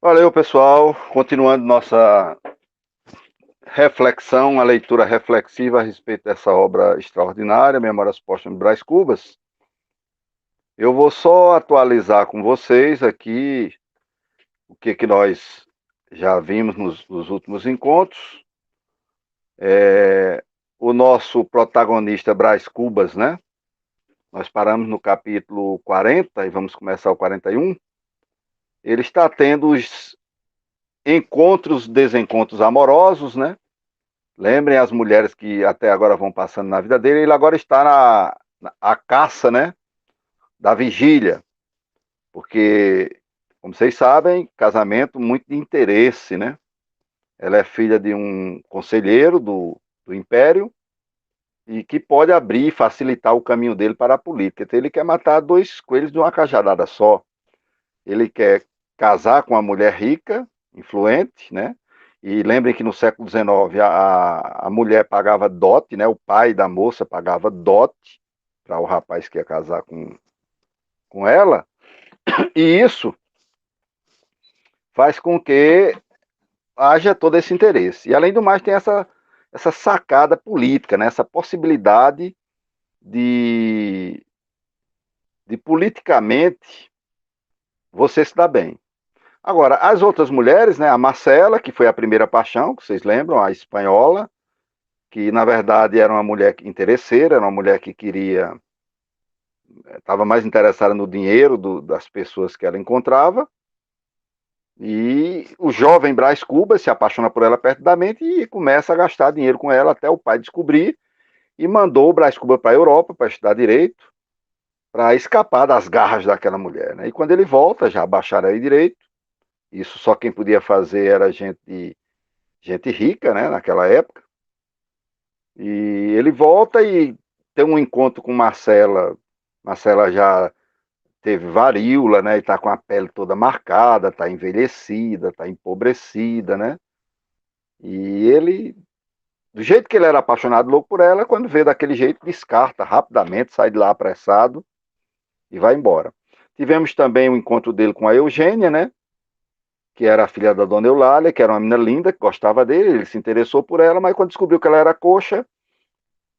Valeu, pessoal. Continuando nossa reflexão, a leitura reflexiva a respeito dessa obra extraordinária, Memórias Póstumas de Brás Cubas. Eu vou só atualizar com vocês aqui o que nós já vimos nos últimos encontros. O nosso protagonista Brás Cubas, né? Nós paramos no capítulo 40 e vamos começar o 41. Ele está tendo os encontros, desencontros amorosos, né? Lembrem as mulheres que até agora vão passando na vida dele. Ele agora está na caça, né? Da vigília. Porque, como vocês sabem, casamento muito de interesse, né? Ela é filha de um conselheiro do Império e que pode abrir e facilitar o caminho dele para a política. Então ele quer matar dois coelhos de uma cajadada só. Ele quer casar com uma mulher rica, influente, né? E lembrem que no século XIX a mulher pagava dote, né? O pai da moça pagava dote para o rapaz que ia casar com ela. E isso faz com que haja todo esse interesse. E além do mais tem essa sacada política, né? Essa possibilidade de politicamente você se dar bem. Agora, as outras mulheres, né, a Marcela, que foi a primeira paixão, que vocês lembram, a espanhola, que na verdade era uma mulher interesseira, era uma mulher que queria, estava mais interessada no dinheiro das pessoas que ela encontrava, e o jovem Brás Cubas se apaixona por ela perdidamente e começa a gastar dinheiro com ela até o pai descobrir, e mandou o Brás Cubas para a Europa para estudar direito, para escapar das garras daquela mulher. Né? E quando ele volta, já bacharel em direito, isso só quem podia fazer era gente rica, né, naquela época. E ele volta e tem um encontro com Marcela. Marcela já teve varíola, né, e está com a pele toda marcada, está envelhecida, está empobrecida, né? E ele, do jeito que ele era apaixonado louco por ela, quando vê daquele jeito, descarta rapidamente, sai de lá apressado e vai embora. Tivemos também o encontro dele com a Eugênia, né? Que era a filha da dona Eulália, que era uma menina linda, que gostava dele, ele se interessou por ela, mas quando descobriu que ela era coxa,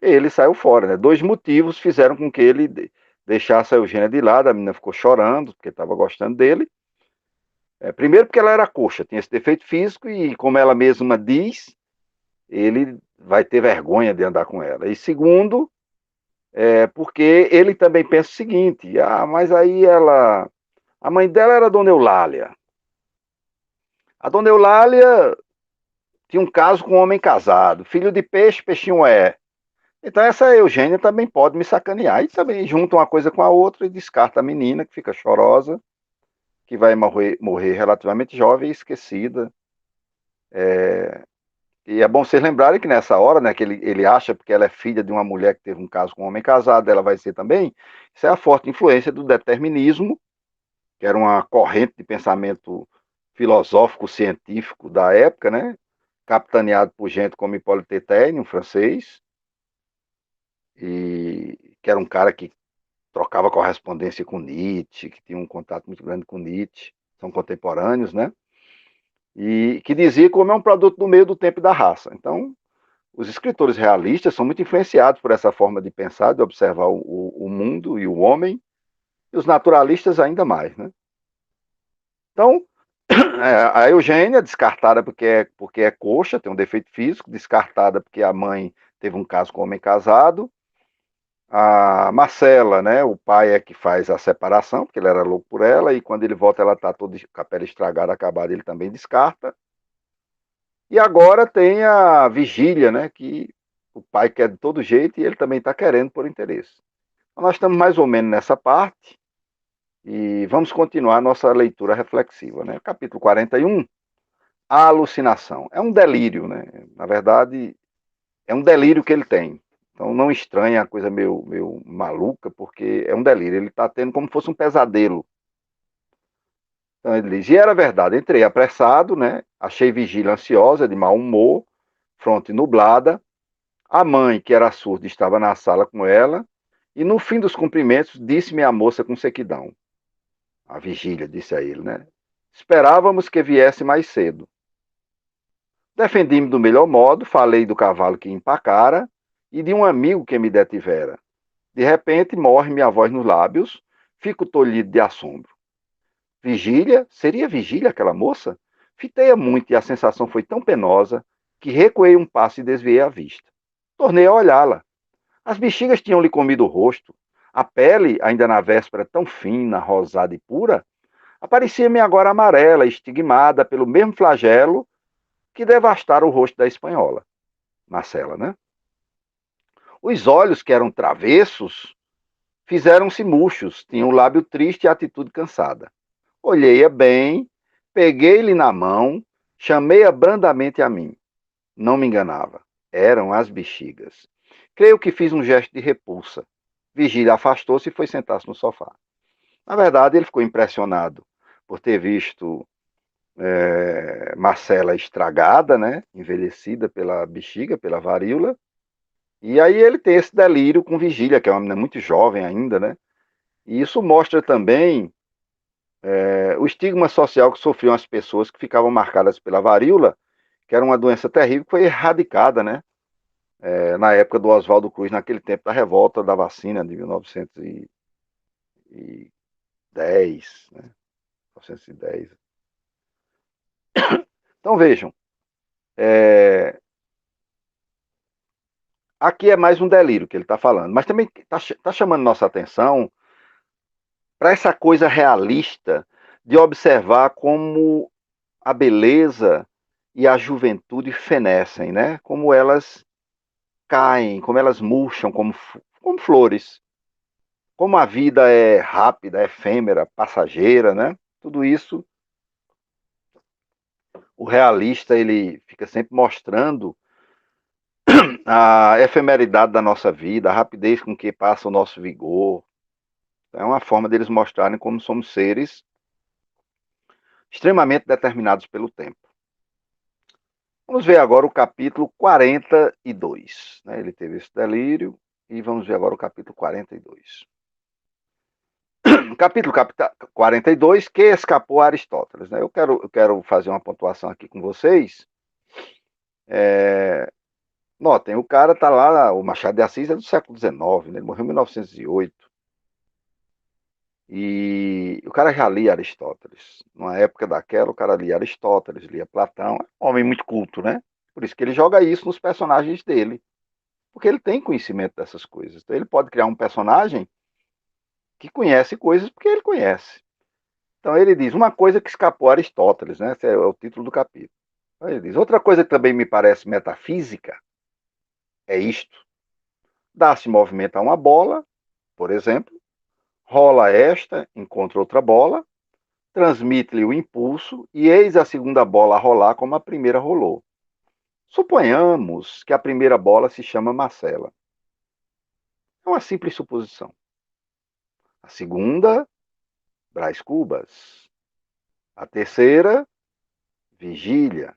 ele saiu fora. Né? Dois motivos fizeram com que ele deixasse a Eugênia de lado, a menina ficou chorando, porque estava gostando dele. Primeiro porque ela era coxa, tinha esse defeito físico, e como ela mesma diz, ele vai ter vergonha de andar com ela. E segundo, porque ele também pensa o seguinte, mas aí ela... A mãe dela era a dona Eulália. A dona Eulália tinha um caso com um homem casado, filho de peixe, peixinho é. Então essa Eugênia também pode me sacanear. E também junta uma coisa com a outra e descarta a menina, que fica chorosa, que vai morrer relativamente jovem e esquecida. E é bom vocês lembrarem que nessa hora, né, que ele acha, porque ela é filha de uma mulher que teve um caso com um homem casado, ela vai ser também. Isso é a forte influência do determinismo, que era uma corrente de pensamento filosófico, científico da época, né, capitaneado por gente como Hippolyte Taine, um francês, e que era um cara que trocava correspondência com Nietzsche, que tinha um contato muito grande com Nietzsche, são contemporâneos, né? E que dizia como é um produto do meio do tempo e da raça. Então, os escritores realistas são muito influenciados por essa forma de pensar, de observar o mundo e o homem, e os naturalistas ainda mais, né? Então, a Eugênia, descartada porque é coxa, tem um defeito físico, descartada porque a mãe teve um caso com um homem casado. A Marcela, né, o pai é que faz a separação, porque ele era louco por ela, e quando ele volta ela está toda com a pele estragada, acabada, ele também descarta. E agora tem a vigília, né, que o pai quer de todo jeito e ele também está querendo por interesse. Então nós estamos mais ou menos nessa parte e vamos continuar nossa leitura reflexiva. Né? Capítulo 41, a alucinação. É um delírio, né? Na verdade, é um delírio que ele tem. Então não estranha a coisa meio maluca, porque é um delírio. Ele está tendo como se fosse um pesadelo. Então ele diz, e era verdade, entrei apressado, né? Achei vigília ansiosa, de mau humor, fronte nublada. A mãe, que era surda, estava na sala com ela. E no fim dos cumprimentos, disse-me a moça com sequidão. A vigília disse a ele, né? Esperávamos que viesse mais cedo. Defendi-me do melhor modo, falei do cavalo que empacara e de um amigo que me detivera. De repente, morre minha voz nos lábios, fico tolhido de assombro. Vigília? Seria Vigília aquela moça? Fitei-a muito e a sensação foi tão penosa que recuei um passo e desviei a vista. Tornei a olhá-la. As bexigas tinham-lhe comido o rosto. A pele, ainda na véspera tão fina, rosada e pura, aparecia-me agora amarela, estigmada pelo mesmo flagelo que devastara o rosto da espanhola. Marcela, né? Os olhos, que eram travessos, fizeram-se murchos, tinham o lábio triste e a atitude cansada. Olhei-a bem, peguei-lhe na mão, chamei-a brandamente a mim. Não me enganava. Eram as bexigas. Creio que fiz um gesto de repulsa. Vigília afastou-se e foi sentar-se no sofá. Na verdade, ele ficou impressionado por ter visto Marcela estragada, né, envelhecida pela bexiga, pela varíola. E aí ele tem esse delírio com Vigília, que é uma menina muito jovem ainda, né? E isso mostra também o estigma social que sofriam as pessoas que ficavam marcadas pela varíola, que era uma doença terrível que foi erradicada, né? Na época do Oswaldo Cruz, naquele tempo da revolta da vacina de 1910, né? 1910. Então vejam, é, aqui é mais um delírio que ele está falando, mas também está chamando nossa atenção para essa coisa realista de observar como a beleza e a juventude fenecem, né? Como elas caem, como elas murcham como flores, como a vida é rápida, efêmera, passageira, né? Tudo isso, o realista ele fica sempre mostrando a efemeridade da nossa vida, a rapidez com que passa o nosso vigor. É uma forma deles mostrarem como somos seres extremamente determinados pelo tempo. Vamos ver agora o capítulo 42. Né? Ele teve esse delírio e vamos ver agora o capítulo 42. Capítulo 42, que escapou a Aristóteles. Né? Eu quero fazer uma pontuação aqui com vocês. Notem, o cara está lá, o Machado de Assis é do século XIX, né? Ele morreu em 1908. E o cara já lia Aristóteles. Numa época daquela, o cara lia Aristóteles, lia Platão. É um homem muito culto, né? Por isso que ele joga isso nos personagens dele. Porque ele tem conhecimento dessas coisas. Então ele pode criar um personagem que conhece coisas porque ele conhece. Então ele diz uma coisa que escapou a Aristóteles, né? Esse é o título do capítulo. Então ele diz, outra coisa que também me parece metafísica é isto. Dá-se movimento a uma bola, por exemplo, rola esta, encontra outra bola, transmite-lhe o impulso e eis a segunda bola a rolar como a primeira rolou. Suponhamos que a primeira bola se chama Marcela. É uma simples suposição. A segunda, Brás Cubas. A terceira, Vigília.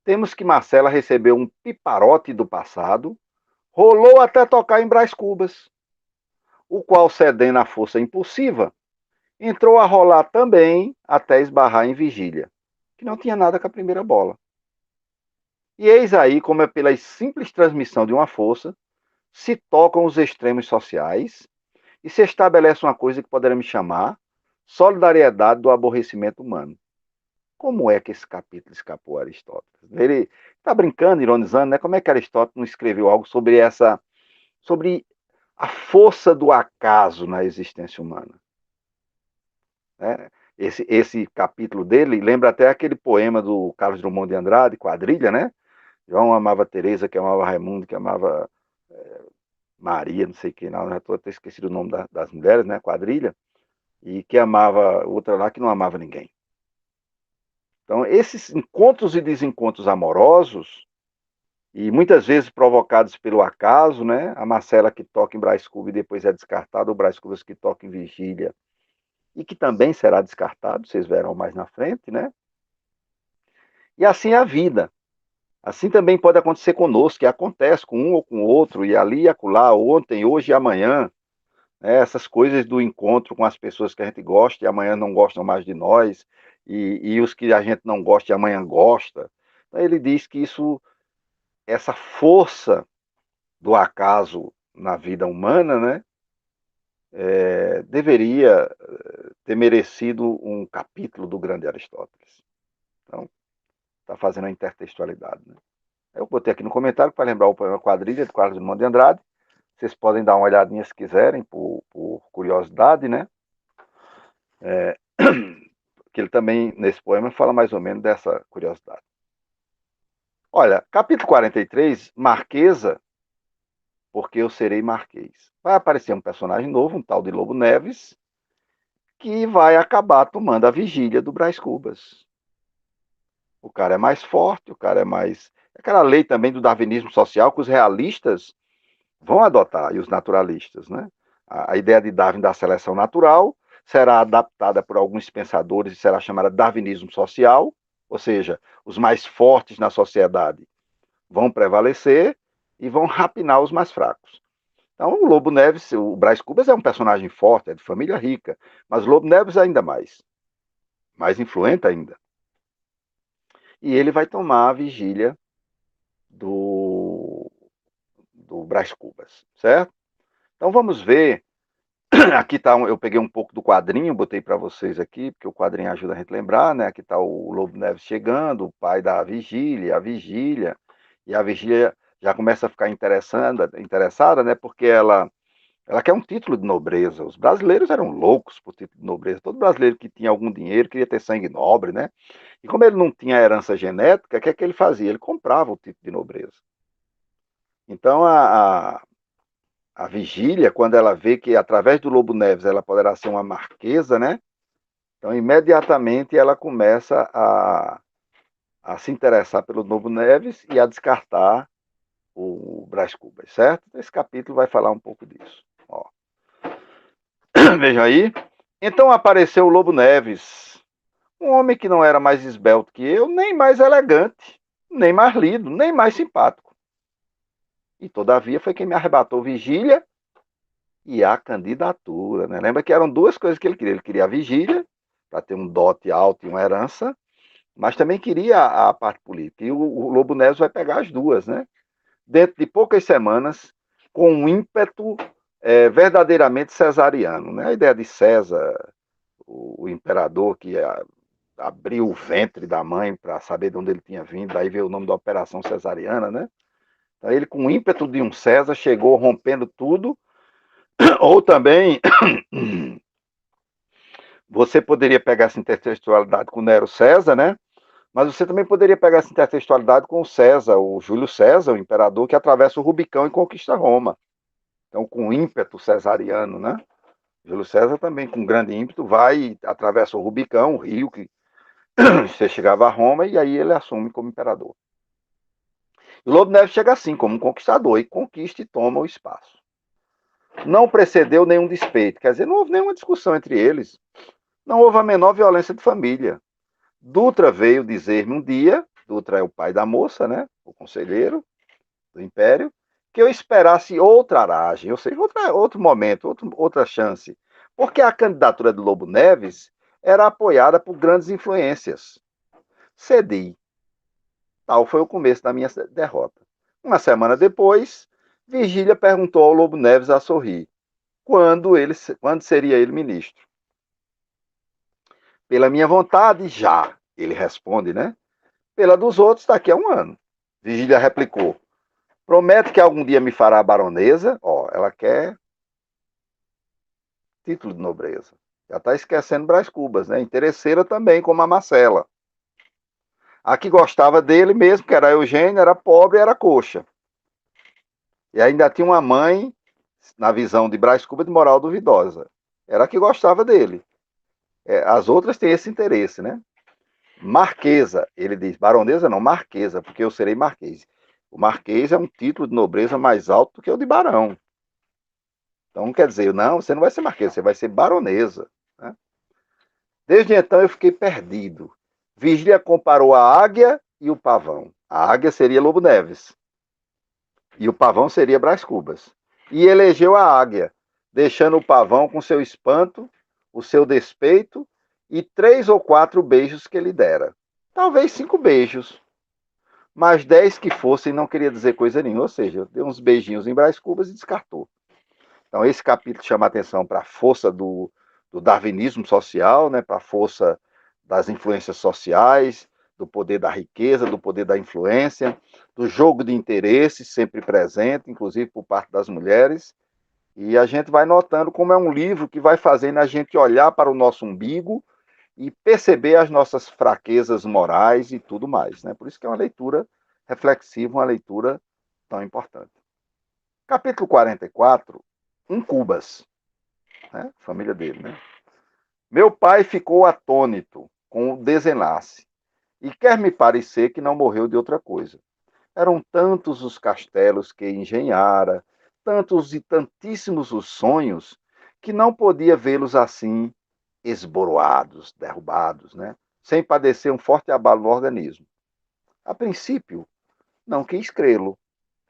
Temos que Marcela recebeu um piparote do passado, rolou até tocar em Brás Cubas, o qual, cedendo à força impulsiva, entrou a rolar também até esbarrar em Vigília, que não tinha nada com a primeira bola. E eis aí como é pela simples transmissão de uma força, se tocam os extremos sociais e se estabelece uma coisa que poderemos chamar solidariedade do aborrecimento humano. Como é que esse capítulo escapou a Aristóteles? Ele está brincando, ironizando, né? Como é que Aristóteles não escreveu algo sobre a força do acaso na existência humana? Né? Esse capítulo dele lembra até aquele poema do Carlos Drummond de Andrade, Quadrilha, né? João amava Teresa, que amava Raimundo, que amava Maria, não sei quem, não, já estou até esquecido o nome das mulheres, né? Quadrilha, e que amava outra lá que não amava ninguém. Então, esses encontros e desencontros amorosos, e muitas vezes provocados pelo acaso, né? A Marcela que toca em Brás Cubas e depois é descartada, o Brás Cubas que toca em Vigília e que também será descartado, vocês verão mais na frente, né? E assim é a vida. Assim também pode acontecer conosco, que acontece com um ou com outro, e ali e acolá, ontem, hoje e amanhã. né? Essas coisas do encontro com as pessoas que a gente gosta e amanhã não gostam mais de nós, e os que a gente não gosta e amanhã gosta. Então, ele diz que essa força do acaso na vida humana, né, deveria ter merecido um capítulo do grande Aristóteles. Então, está fazendo a intertextualidade. Né? Eu botei aqui no comentário para lembrar o poema Quadrilha, de Carlos Drummond de Andrade. Vocês podem dar uma olhadinha se quiserem, por curiosidade, né? Que ele também, nesse poema, fala mais ou menos dessa curiosidade. Olha, capítulo 43, Marquesa, porque eu serei marquês. Vai aparecer um personagem novo, um tal de Lobo Neves, que vai acabar tomando a vigília do Brás Cubas. O cara é mais forte, o cara é mais... Aquela lei também do darwinismo social que os realistas vão adotar, e os naturalistas, né? A ideia de Darwin da seleção natural será adaptada por alguns pensadores e será chamada darwinismo social, ou seja, os mais fortes na sociedade vão prevalecer e vão rapinar os mais fracos. Então, o Lobo Neves, o Brás Cubas é um personagem forte, é de família rica, mas o Lobo Neves ainda mais influente ainda. E ele vai tomar a vigília do Brás Cubas, certo? Então vamos ver. Aqui tá, eu peguei um pouco do quadrinho, botei para vocês aqui, porque o quadrinho ajuda a gente a lembrar, né? Aqui está o Lobo Neves chegando, o pai da vigília, e a vigília já começa a ficar interessada, né? Porque ela quer um título de nobreza. Os brasileiros eram loucos por título de nobreza. Todo brasileiro que tinha algum dinheiro queria ter sangue nobre, né? E como ele não tinha herança genética, o que é que ele fazia? Ele comprava o título de nobreza. Então, a vigília, quando ela vê que através do Lobo Neves ela poderá ser uma marquesa, né? Então, imediatamente ela começa a se interessar pelo Lobo Neves e a descartar o Brás Cubas, certo? Esse capítulo vai falar um pouco disso. Ó. Veja aí. Então apareceu o Lobo Neves, um homem que não era mais esbelto que eu, nem mais elegante, nem mais lido, nem mais simpático. E todavia foi quem me arrebatou vigília e a candidatura. Né? Lembra que eram duas coisas que ele queria. Ele queria a vigília, para ter um dote alto e uma herança, mas também queria a parte política. E o Lobo Neves vai pegar as duas, né? Dentro de poucas semanas, com um ímpeto verdadeiramente cesariano. Né? A ideia de César, o imperador que abriu o ventre da mãe para saber de onde ele tinha vindo, daí veio o nome da Operação Cesariana, né? Então ele, com o ímpeto de um César, chegou rompendo tudo. Ou também você poderia pegar essa intertextualidade com Nero César, né? Mas você também poderia pegar essa intertextualidade com o César, o Júlio César, o imperador que atravessa o Rubicão e conquista Roma. Então, com ímpeto cesariano, né? Júlio César também, com grande ímpeto, vai e atravessa o Rubicão, o rio, que você chegava a Roma, e aí ele assume como imperador. E Lobo Neves chega assim, como um conquistador, e conquista e toma o espaço. Não precedeu nenhum despeito, quer dizer, não houve nenhuma discussão entre eles. Não houve a menor violência de família. Dutra veio dizer-me um dia, Dutra é o pai da moça, né? O conselheiro do Império, que eu esperasse outra aragem, ou seja, outro momento, outra chance. Porque a candidatura de Lobo Neves era apoiada por grandes influências. Cedi. Tal foi o começo da minha derrota. Uma semana depois, Vigília perguntou ao Lobo Neves a sorrir quando seria ele ministro. Pela minha vontade, já, ele responde, né? Pela dos outros, daqui a um ano. Vigília replicou. Promete que algum dia me fará baronesa. Ó, ela quer título de nobreza. Já está esquecendo Brás Cubas, né? Interesseira também, como a Marcela. A que gostava dele mesmo, que era a Eugênia, era pobre e era coxa. E ainda tinha uma mãe, na visão de Brás Cubas, de moral duvidosa. Era a que gostava dele. As outras têm esse interesse, né? Marquesa, ele diz, baronesa não, marquesa, porque eu serei marquês. O marquês é um título de nobreza mais alto do que o de barão. Então, quer dizer, não, você não vai ser marquesa, você vai ser baronesa. Né? Desde então eu fiquei perdido. Vigília comparou a águia e o pavão. A águia seria Lobo Neves. E o pavão seria Brás Cubas. E elegeu a águia. deixando o pavão com seu espanto, o seu despeito e 3 ou 4 beijos que ele dera. Talvez 5 beijos, mas 10 que fossem não queria dizer coisa nenhuma, ou seja, deu uns beijinhos em Brás Cubas e descartou. Então, esse capítulo chama a atenção para a força do darwinismo social, né, para a força das influências sociais, do poder da riqueza, do poder da influência, do jogo de interesses sempre presente, inclusive por parte das mulheres. E a gente vai notando como é um livro que vai fazendo a gente olhar para o nosso umbigo e perceber as nossas fraquezas morais e tudo mais. Né? Por isso que é uma leitura reflexiva, uma leitura tão importante. Capítulo 44, um Cubas, né? Família dele, né? Meu pai ficou atônito com o desenlace e quer me parecer que não morreu de outra coisa. Eram tantos os castelos que engenhara, tantos e tantíssimos os sonhos, que não podia vê-los assim esboroados, derrubados, né? Sem padecer um forte abalo no organismo. A princípio, não quis crê-lo.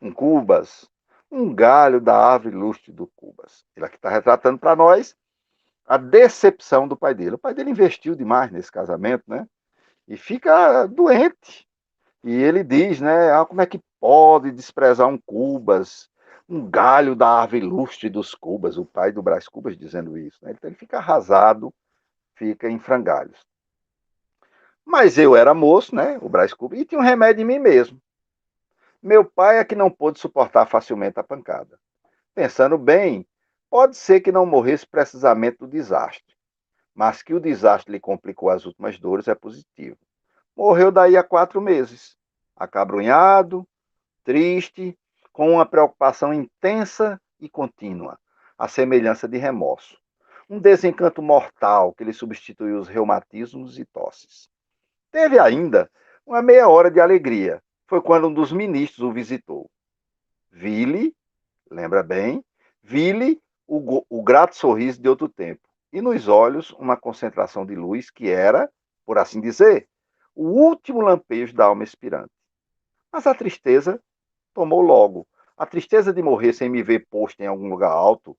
Um Cubas, um galho da árvore lustre do Cubas. Ele aqui está retratando para nós a decepção do pai dele. O pai dele investiu demais nesse casamento, né? E fica doente. E ele diz, né? Ah, como é que pode desprezar um Cubas, um galho da árvore lustre dos Cubas, o pai do Brás Cubas dizendo isso. Né? Então ele fica arrasado, fica em frangalhos. Mas eu era moço, né? O Brás Cubas, e tinha um remédio em mim mesmo. Meu pai é que não pôde suportar facilmente a pancada. Pensando bem, pode ser que não morresse precisamente do desastre, mas que o desastre lhe complicou as últimas dores é positivo. Morreu daí a 4 meses, acabrunhado, triste, com uma preocupação intensa e contínua, a semelhança de remorso. Um desencanto mortal que lhe substituiu os reumatismos e tosses. Teve ainda uma meia hora de alegria. Foi quando um dos ministros o visitou. Vi-lhe, lembra bem, vi-lhe o grato sorriso de outro tempo. E nos olhos uma concentração de luz que era, por assim dizer, o último lampejo da alma expirante. Mas a tristeza tomou logo. A tristeza de morrer sem me ver posto em algum lugar alto,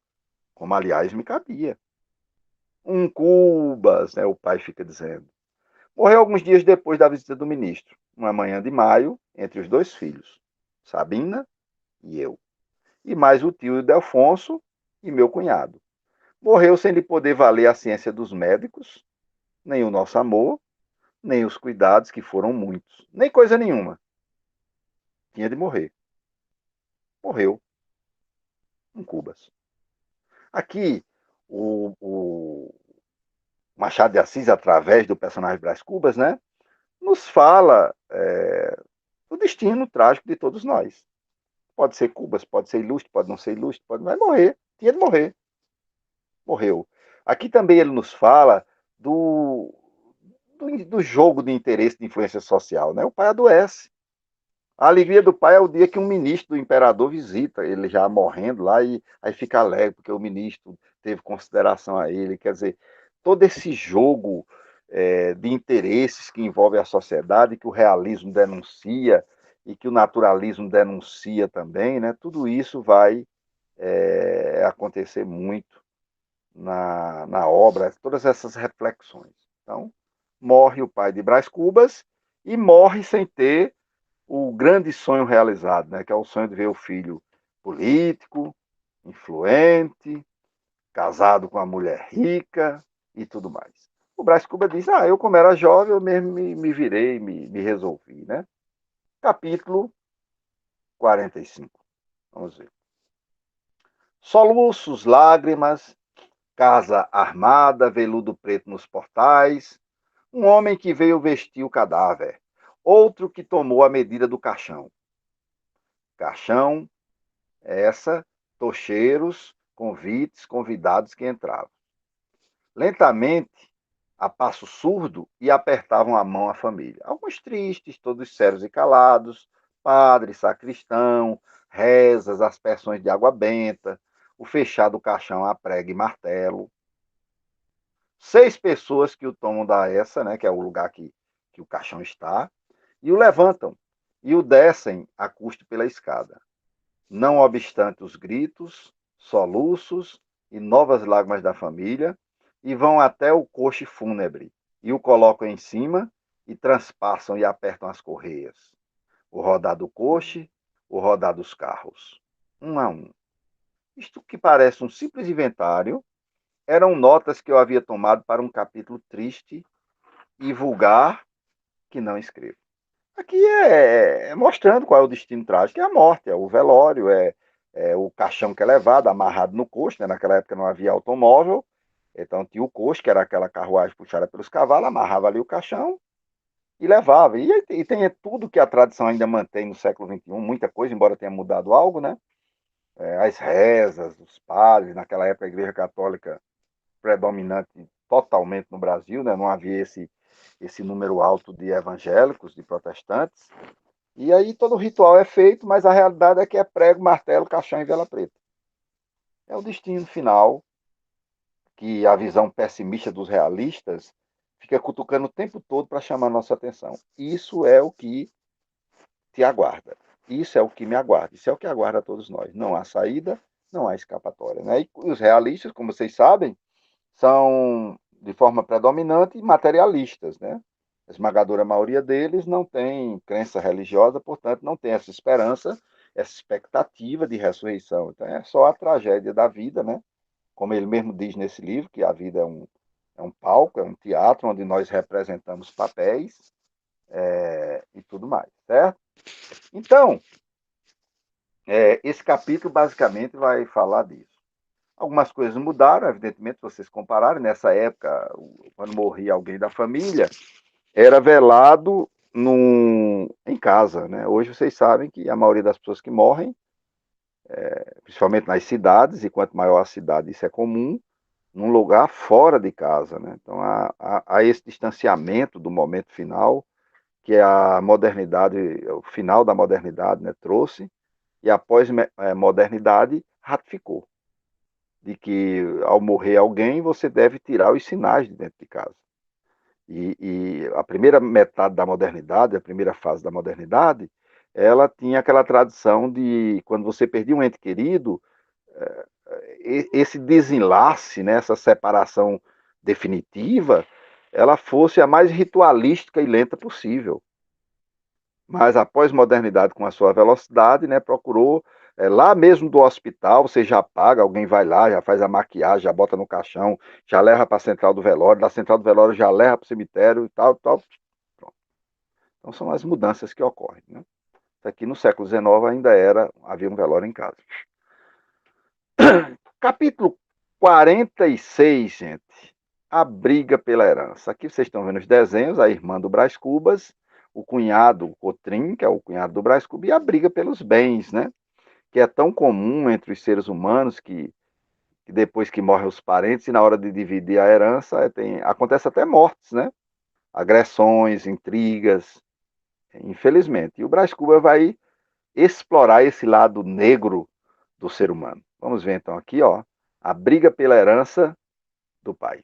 como aliás me cabia. Um Cubas, né, o pai fica dizendo. Morreu alguns dias depois da visita do ministro, uma manhã de maio, entre os 2 filhos, Sabina e eu. E mais o tio Delfonso e meu cunhado. Morreu sem lhe poder valer a ciência dos médicos, nem o nosso amor, nem os cuidados, que foram muitos, nem coisa nenhuma. Tinha de morrer. Morreu. Um Cubas. Aqui, o Machado de Assis, através do personagem Brás Cubas, né, nos fala do destino trágico de todos nós. Pode ser Cubas, pode ser ilustre, pode não ser ilustre, pode, mas morrer. Tinha de morrer. Morreu. Aqui também ele nos fala do jogo de interesse de influência social. Né? O pai adoece. A alegria do pai é o dia que um ministro do imperador visita ele já morrendo lá e aí fica alegre porque o ministro teve consideração a ele. Quer dizer, todo esse jogo de interesses que envolve a sociedade, que o realismo denuncia e que o naturalismo denuncia também, né? Tudo isso vai acontecer muito na obra, todas essas reflexões. Então, morre o pai de Brás Cubas e morre sem ter o grande sonho realizado, né, que é o sonho de ver o filho político, influente, casado com uma mulher rica e tudo mais. O Brás Cubas diz, eu como era jovem, eu mesmo me virei, me resolvi. Né? Capítulo 45. Vamos ver. Soluços, lágrimas, casa armada, veludo preto nos portais, um homem que veio vestir o cadáver, outro que tomou a medida do caixão. Caixão, tocheiros, convites, convidados que entravam. Lentamente, a passo surdo, e apertavam a mão à família. Alguns tristes, todos sérios e calados, padre, sacristão, rezas, aspersões de água benta, o fechado caixão a prego e martelo. 6 pessoas que o tomam da essa, né, que é o lugar que o caixão está, e o levantam, e o descem a custo pela escada. Não obstante os gritos, soluços e novas lágrimas da família, e vão até o coche fúnebre, e o colocam em cima, e transpassam e apertam as correias. O rodar do coche, o rodar dos carros, um a um. Isto que parece um simples inventário, eram notas que eu havia tomado para um capítulo triste e vulgar que não escrevo. Aqui é mostrando qual é o destino trágico, é a morte, é o velório, é o caixão que é levado, amarrado no coche, né? Naquela época não havia automóvel, então tinha o coche, que era aquela carruagem puxada pelos cavalos, amarrava ali o caixão e levava. E tem tudo que a tradição ainda mantém no século XXI, muita coisa, embora tenha mudado algo, né? As rezas, os padres, naquela época a Igreja Católica predominante totalmente no Brasil, né? Não havia esse número alto de evangélicos, de protestantes. E aí todo o ritual é feito, mas a realidade é que é prego, martelo, caixão e vela preta. É o destino final que a visão pessimista dos realistas fica cutucando o tempo todo para chamar a nossa atenção. Isso é o que te aguarda. Isso é o que me aguarda. Isso é o que aguarda a todos nós. Não há saída, não há escapatória. Né? E os realistas, como vocês sabem, são, de forma predominante, materialistas. Né? A esmagadora maioria deles não tem crença religiosa, portanto, não tem essa esperança, essa expectativa de ressurreição. Então, é só a tragédia da vida, né? Como ele mesmo diz nesse livro, que a vida é um palco, é um teatro onde nós representamos papéis e tudo mais, certo? Então, esse capítulo basicamente vai falar disso. Algumas coisas mudaram, evidentemente, se vocês compararem. Nessa época, quando morria alguém da família, era velado em casa. Né? Hoje vocês sabem que a maioria das pessoas que morrem, principalmente nas cidades, e quanto maior a cidade, isso é comum, num lugar fora de casa. Né? Então, há esse distanciamento do momento final, que a modernidade, o final da modernidade, né, trouxe, e a pós-modernidade ratificou, de que ao morrer alguém, você deve tirar os sinais de dentro de casa. E a primeira metade da modernidade, a primeira fase da modernidade, ela tinha aquela tradição de, quando você perdia um ente querido, esse desenlace, né, essa separação definitiva, ela fosse a mais ritualística e lenta possível. Mas a pós-modernidade, com a sua velocidade, né, procurou, lá mesmo do hospital, você já paga, alguém vai lá, já faz a maquiagem, já bota no caixão, já leva para a central do velório, da central do velório já leva para o cemitério e tal, tal. Pronto. Então são as mudanças que ocorrem. Né? Aqui no século XIX ainda havia um velório em casa. Capítulo 46, gente. A briga pela herança. Aqui vocês estão vendo os desenhos, a irmã do Brás Cubas, o cunhado, o Cotrim, que é o cunhado do Brás Cubas, e a briga pelos bens, né? Que é tão comum entre os seres humanos que depois que morrem os parentes e na hora de dividir a herança, acontece até mortes, né? Agressões, intrigas, infelizmente. E o Brás Cubas vai explorar esse lado negro do ser humano. Vamos ver então aqui, ó, a briga pela herança do pai.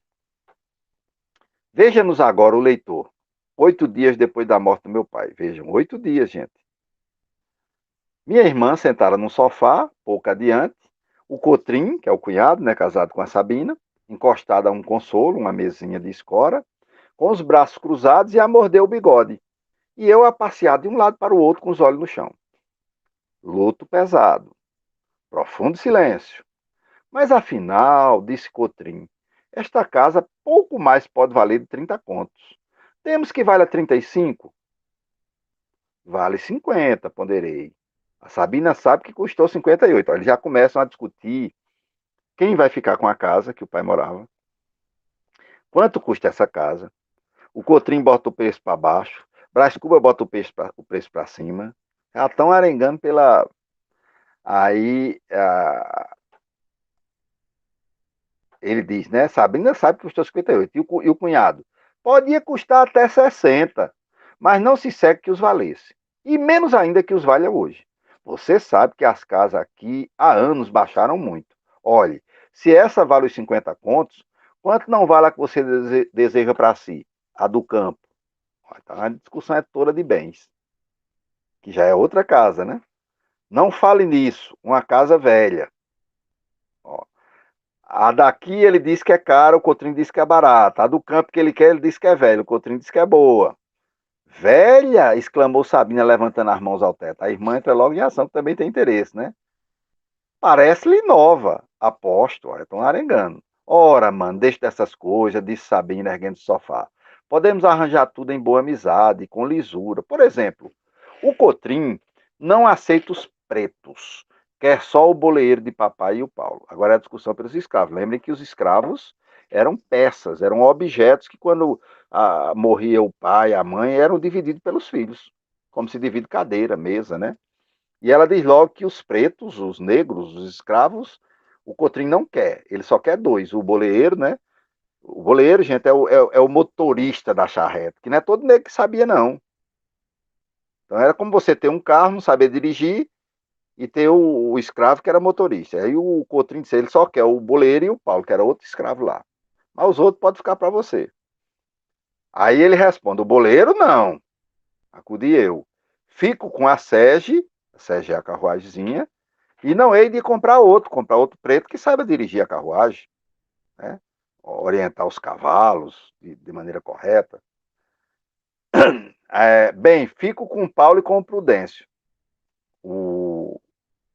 Veja-nos agora o leitor, 8 dias depois da morte do meu pai. Vejam, 8 dias, gente. Minha irmã sentada num sofá, pouco adiante, o Cotrim, que é o cunhado, né, casado com a Sabina, encostada a um consolo, uma mesinha de escora, com os braços cruzados e a morder o bigode. E eu a passear de um lado para o outro com os olhos no chão. Luto pesado. Profundo silêncio. Mas afinal, disse Cotrim, esta casa pouco mais pode valer de 30 contos. Temos que vale a 35? Vale 50, ponderei. A Sabina sabe que custou 58. Eles já começam a discutir quem vai ficar com a casa que o pai morava. Quanto custa essa casa? O Cotrim bota o preço para baixo. Brás Cuba bota o preço para cima. Já estão arengando pela. Aí ele diz, né? Sabina sabe que custou 58. E o cunhado? Podia custar até 60, mas não se segue que os valesse. E menos ainda que os valha hoje. Você sabe que as casas aqui há anos baixaram muito. Olhe, se essa vale os 50 contos, quanto não vale a que você deseja para si? A do campo. Então a discussão é toda de bens, que já é outra casa, né? Não fale nisso, uma casa velha. Ó, A daqui ele diz que é cara, o Cotrim diz que é barata. A do campo que ele quer, ele diz que é velho, o Cotrim diz que é boa. Velha! Exclamou Sabina, levantando as mãos ao teto. A irmã entra logo em ação, que também tem interesse, né? Parece-lhe nova. Aposto, olha, estão arengando. Ora, mano, deixa dessas coisas, disse Sabina, erguendo o sofá. Podemos arranjar tudo em boa amizade, com lisura. Por exemplo, o Cotrim não aceita os pretos, quer só o boleiro de papai e o Paulo. Agora é a discussão pelos escravos. Lembrem que os escravos eram peças, eram objetos que quando morria o pai, a mãe, eram divididos pelos filhos, como se divide cadeira, mesa, né? E ela diz logo que os pretos, os negros, os escravos, o Cotrim não quer. Ele só quer dois. O boleeiro, né? O boleeiro, gente, é o motorista da charrete, que não é todo negro que sabia, não. Então era como você ter um carro, não saber dirigir, e ter o escravo que era motorista. Aí o Cotrim disse, ele só quer o boleiro e o Paulo, que era outro escravo lá. Mas os outros podem ficar para você. Aí ele responde, o boleiro não. Acudi eu. Fico com a Sege é a carruagemzinha, e não hei de comprar outro preto que saiba dirigir a carruagem, né? Orientar os cavalos de maneira correta. Bem, fico com o Paulo e com o Prudêncio. O,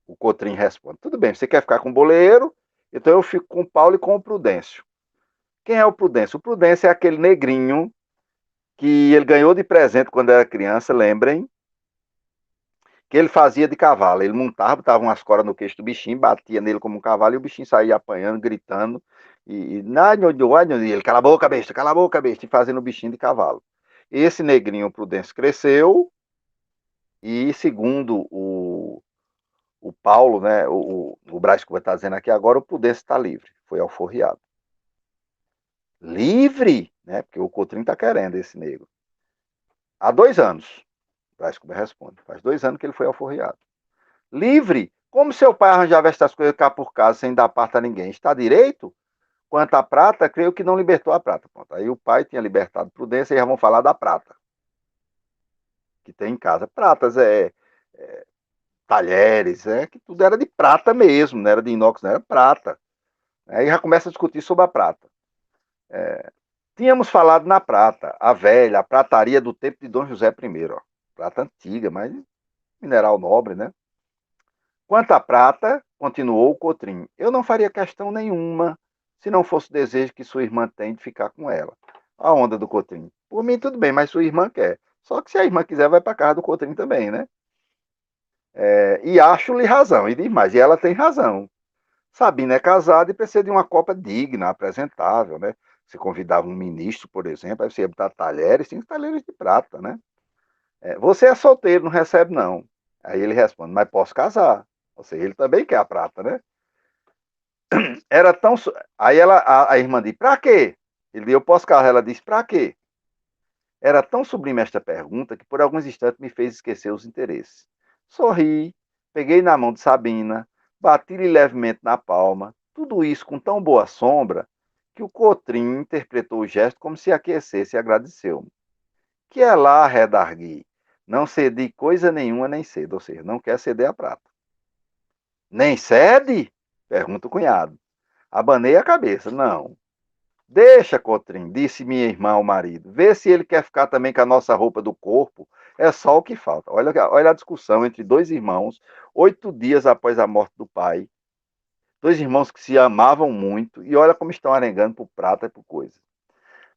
o Cotrim responde: tudo bem, você quer ficar com o boleiro? Então eu fico com o Paulo e com o Prudêncio. Quem é o Prudêncio? O Prudêncio é aquele negrinho que ele ganhou de presente quando era criança, lembrem, que ele fazia de cavalo. Ele montava, botava umas cordas no queixo do bichinho, batia nele como um cavalo e o bichinho saía apanhando, gritando. E ele, cala a boca, besta, e fazendo o bichinho de cavalo. Esse negrinho Prudêncio cresceu e, segundo o Paulo, né, o Brás que vai estar dizendo aqui agora, o Prudêncio está livre, foi alforriado. Livre? Né, porque o Cotrim está querendo esse negro. Há 2 anos, o Brás que responde, faz 2 anos que ele foi alforriado. Livre? Como seu pai arranjava estas coisas cá por casa sem dar parte a ninguém? Está direito? Quanto à prata, creio que não libertou a prata. Pronto. Aí o pai tinha libertado Prudência e já vão falar da prata que tem em casa. Pratas talheres, que tudo era de prata mesmo, não era de inox, não era prata. Aí já começa a discutir sobre a prata. Tínhamos falado na prata, a velha, a prataria do tempo de Dom José I. Ó. Prata antiga, mas mineral nobre, né? Quanto à prata, continuou o Cotrim, eu não faria questão nenhuma se não fosse o desejo que sua irmã tem de ficar com ela. A onda do Cotrim. Por mim, tudo bem, mas sua irmã quer. Só que se a irmã quiser, vai para casa do Cotrim também, né? E acho-lhe razão. E diz mais, e ela tem razão. Sabina é casada e precisa de uma copa digna, apresentável, né? Você convidava um ministro, por exemplo, aí você ia botar talheres, tem talheres de prata, né? Você é solteiro, não recebe não. Aí ele responde, mas posso casar. Ou seja, ele também quer a prata, né? Era tão. Aí a irmã diz, pra quê? Ele diz, eu posso casar. Ela diz, pra quê? Era tão sublime esta pergunta que por alguns instantes me fez esquecer os interesses. Sorri, peguei na mão de Sabina, bati-lhe levemente na palma, tudo isso com tão boa sombra que o Cotrim interpretou o gesto como se aquecesse e agradeceu-me. Que é lá, redargui. Não cedi coisa nenhuma nem cedo, ou seja, não quer ceder a prata. Nem cede? Pergunta o cunhado. Abanei a cabeça. Não. Deixa, Cotrim, disse minha irmã ao marido. Vê se ele quer ficar também com a nossa roupa do corpo. É só o que falta. Olha a discussão entre dois irmãos, 8 dias após a morte do pai. Dois irmãos que se amavam muito. E olha como estão arengando por prata e por coisa.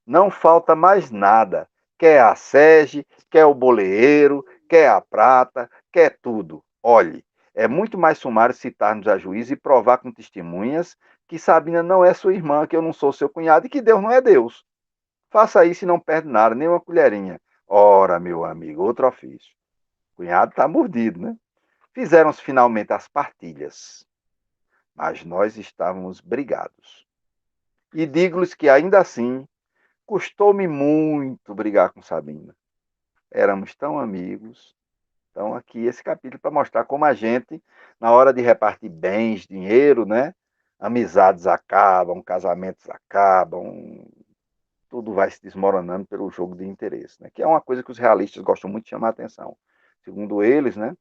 Não falta mais nada. Quer a sege, quer o boleeiro, quer a prata, quer tudo. Olhe, é muito mais sumário citar-nos a juízo e provar com testemunhas que Sabina não é sua irmã, que eu não sou seu cunhado e que Deus não é Deus. Faça isso e não perde nada, nem uma colherinha. Ora, meu amigo, outro ofício. O cunhado está mordido, né? Fizeram-se finalmente as partilhas, mas nós estávamos brigados. E digo-lhes que ainda assim custou-me muito brigar com Sabina. Éramos tão amigos. Então, aqui esse capítulo para mostrar como a gente, na hora de repartir bens, dinheiro, né? Amizades acabam, casamentos acabam, tudo vai se desmoronando pelo jogo de interesse, né? Que é uma coisa que os realistas gostam muito de chamar a atenção. Segundo eles, né?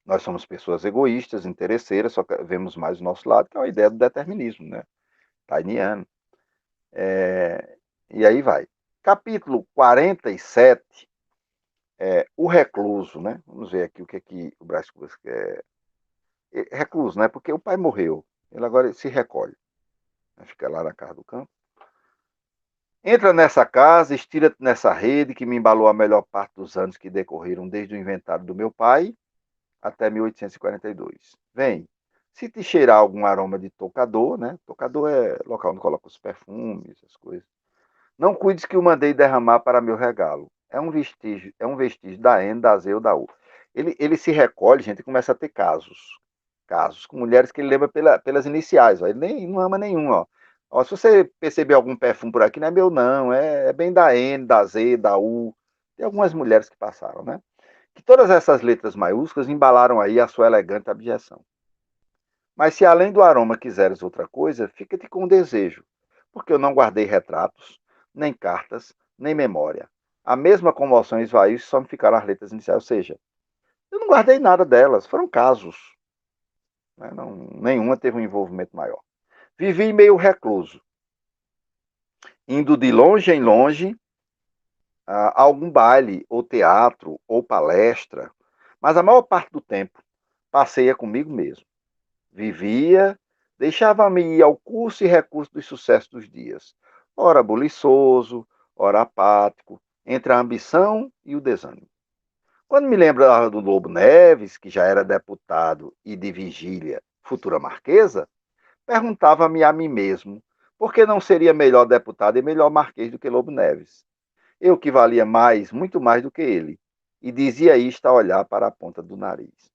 Nós somos pessoas egoístas, interesseiras, só que vemos mais o nosso lado, que é a ideia do determinismo, né? Tainiano. E aí vai. Capítulo 47 é o recluso, né? Vamos ver aqui o que o Brás Cubas quer. Recluso, né? Porque o pai morreu. Ele agora se recolhe. Fica lá na casa do campo. Entra nessa casa, estira-te nessa rede que me embalou a melhor parte dos anos que decorreram desde o inventário do meu pai até 1842. Vem, se te cheirar algum aroma de tocador, né? Tocador é local onde coloca os perfumes, essas coisas. Não cuides que o mandei derramar para meu regalo. É um vestígio da N, da Z ou da U. Ele se recolhe, gente, e começa a ter casos. Casos com mulheres que ele lembra pelas iniciais. Ó. Ele nem, não ama nenhum. Ó, se você perceber algum perfume por aqui, não é meu, não. É bem da N, da Z, da U. Tem algumas mulheres que passaram, né? Que todas essas letras maiúsculas embalaram aí a sua elegante abjeção. Mas se além do aroma quiseres outra coisa, fica-te com o desejo, porque eu não guardei retratos, nem cartas, nem memória. A mesma comoção esvaiu e só me ficaram as letras iniciais, ou seja, eu não guardei nada delas, foram casos. Né? Não, nenhuma teve um envolvimento maior. Vivi meio recluso, indo de longe em longe a algum baile, ou teatro, ou palestra, mas a maior parte do tempo passeia comigo mesmo. Vivia, deixava-me ir ao curso e recurso dos sucessos dos dias, ora buliçoso, ora apático, entre a ambição e o desânimo. Quando me lembrava do Lobo Neves, que já era deputado e de Vigília, futura marquesa, perguntava-me a mim mesmo por que não seria melhor deputado e melhor marquês do que Lobo Neves. Eu que valia mais, muito mais do que ele, e dizia isto a olhar para a ponta do nariz.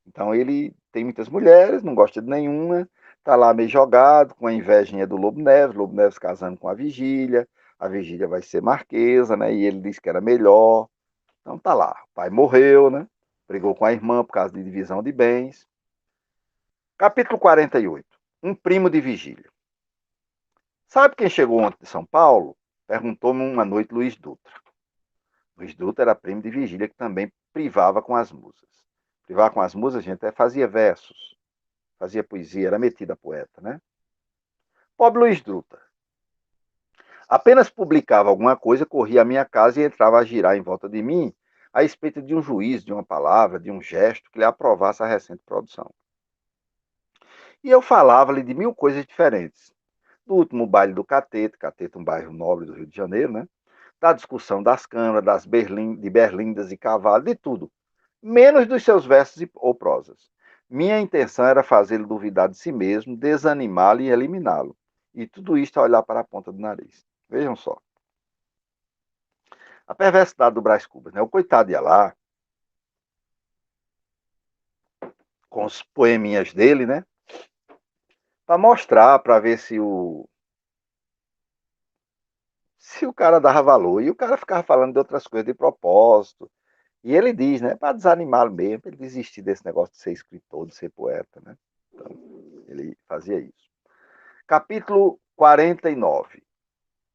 Então ele tem muitas mulheres, não gosta de nenhuma, está lá meio jogado, com a invejinha do Lobo Neves casando com a Vigília vai ser marquesa, né? E ele disse que era melhor. Então tá lá, o pai morreu, né? Brigou com a irmã por causa de divisão de bens. Capítulo 48. Um primo de Vigília. Sabe quem chegou ontem de São Paulo? Perguntou-me uma noite Luiz Dutra. Luiz Dutra era primo de Vigília, que também privava com as musas. Privar com as musas, gente, fazia versos, fazia poesia, era metida poeta, né? Pobre Luiz Dutra. Apenas publicava alguma coisa, corria à minha casa e entrava a girar em volta de mim a respeito de um juízo, de uma palavra, de um gesto que lhe aprovasse a recente produção. E eu falava-lhe de mil coisas diferentes. Do último baile do Catete, Catete um bairro nobre do Rio de Janeiro, né? Da discussão das câmaras, de berlindas e cavalos, de tudo. Menos dos seus versos ou prosas. Minha intenção era fazê-lo duvidar de si mesmo, desanimá-lo e eliminá-lo. E tudo isto a olhar para a ponta do nariz. Vejam só. A perversidade do Brás Cubas, né? O coitado ia lá, com os poeminhas dele, né? Para mostrar, para ver se o cara dava valor. E o cara ficava falando de outras coisas de propósito. E ele diz, né? Para desanimá-lo mesmo, para ele desistir desse negócio de ser escritor, de ser poeta, né? Então, ele fazia isso. Capítulo 49.